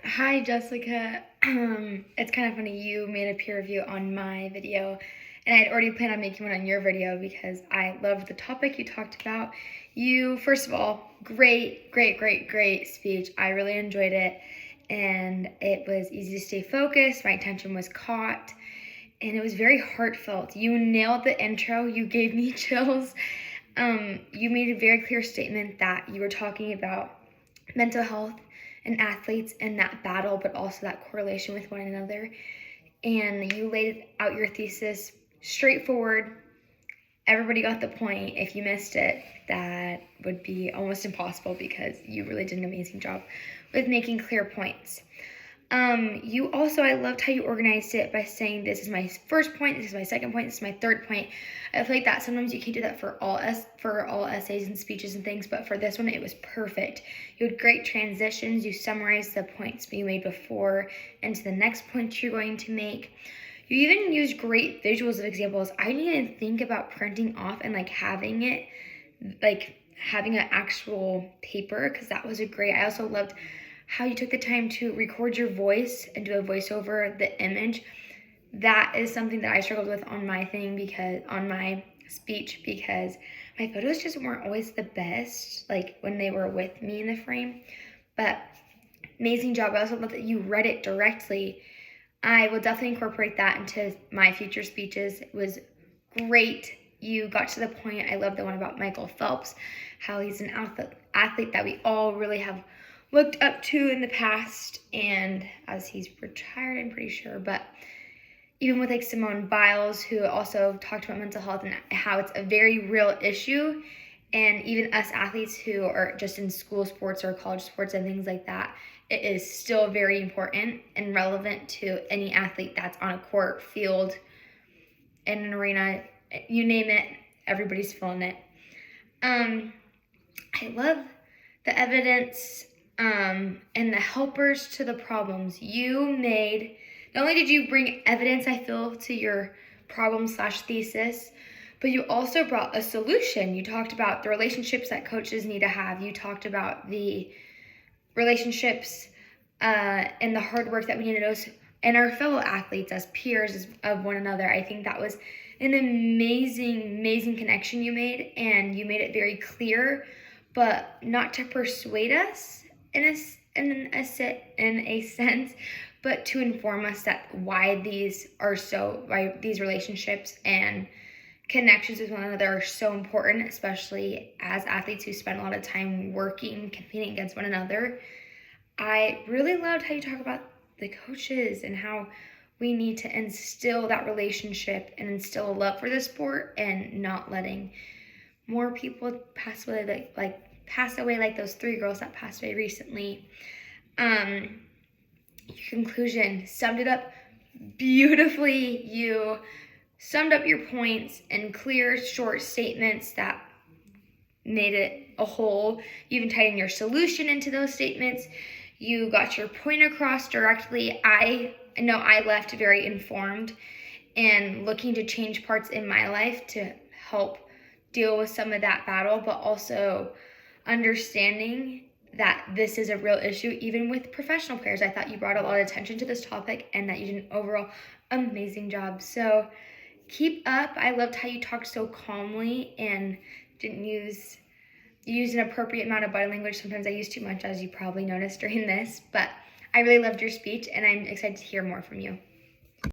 Hi, Jessica. It's kind of funny you made a peer review on my video, and I had already planned on making one on your video because I loved the topic you talked about. You, first of all, great speech. I really enjoyed it, and it was easy to stay focused. My attention was caught, and it was very heartfelt. You nailed the intro. You gave me chills. You made a very clear statement that you were talking about mental health and athletes and that battle, but also that correlation with one another. And you laid out your thesis straightforward. Everybody got the point. If you missed it, that would be almost impossible because you really did an amazing job with making clear points. You also, I loved how you organized it by saying this is my first point, this is my second point, this is my third point. I feel like that sometimes you can't do that for all essays and speeches and things, but for this one it was perfect. You had great transitions. You summarized the points you made before into the next point you're going to make. You even used great visuals of examples. I didn't even think about printing off and having it, having an actual paper, because that was I also loved how you took the time to record your voice and do a voiceover the image. That is something that I struggled with on my speech, because my photos just weren't always the best, when they were with me in the frame. But amazing job. I also love that you read it directly. I will definitely incorporate that into my future speeches. It was great. You got to the point. I love the one about Michael Phelps, how he's an athlete that we all really have looked up to in the past, and as he's retired, I'm pretty sure. But even with Simone Biles, who also talked about mental health and how it's a very real issue, and even us athletes who are just in school sports or college sports and things like that, it is still very important and relevant to any athlete that's on a court, field, in an arena, you name it, everybody's feeling it. I love the evidence and the helpers to the problems you made. Not only did you bring evidence, I feel, to your problem/thesis, but you also brought a solution. You talked about the relationships that coaches need to have. You talked about the relationships and the hard work that we need to do and our fellow athletes as peers of one another. I think that was an amazing connection you made, and you made it very clear, but not to persuade us in a sense, but to inform us that why these relationships and connections with one another are so important, especially as athletes who spend a lot of time working, competing against one another. I really loved how you talk about the coaches and how we need to instill that relationship and instill a love for the sport, and not letting more people pass away like those 3 girls that passed away recently. Your conclusion summed it up beautifully. You summed up your points in clear, short statements that made it a whole. You even tied in your solution into those statements. You got your point across directly. I know I left very informed and looking to change parts in my life to help deal with some of that battle, but also understanding that this is a real issue, even with professional players. I thought you brought a lot of attention to this topic and that you did an overall amazing job. So keep up. I loved how you talked so calmly and didn't use an appropriate amount of body language. Sometimes I use too much, as you probably noticed during this, but I really loved your speech, and I'm excited to hear more from you.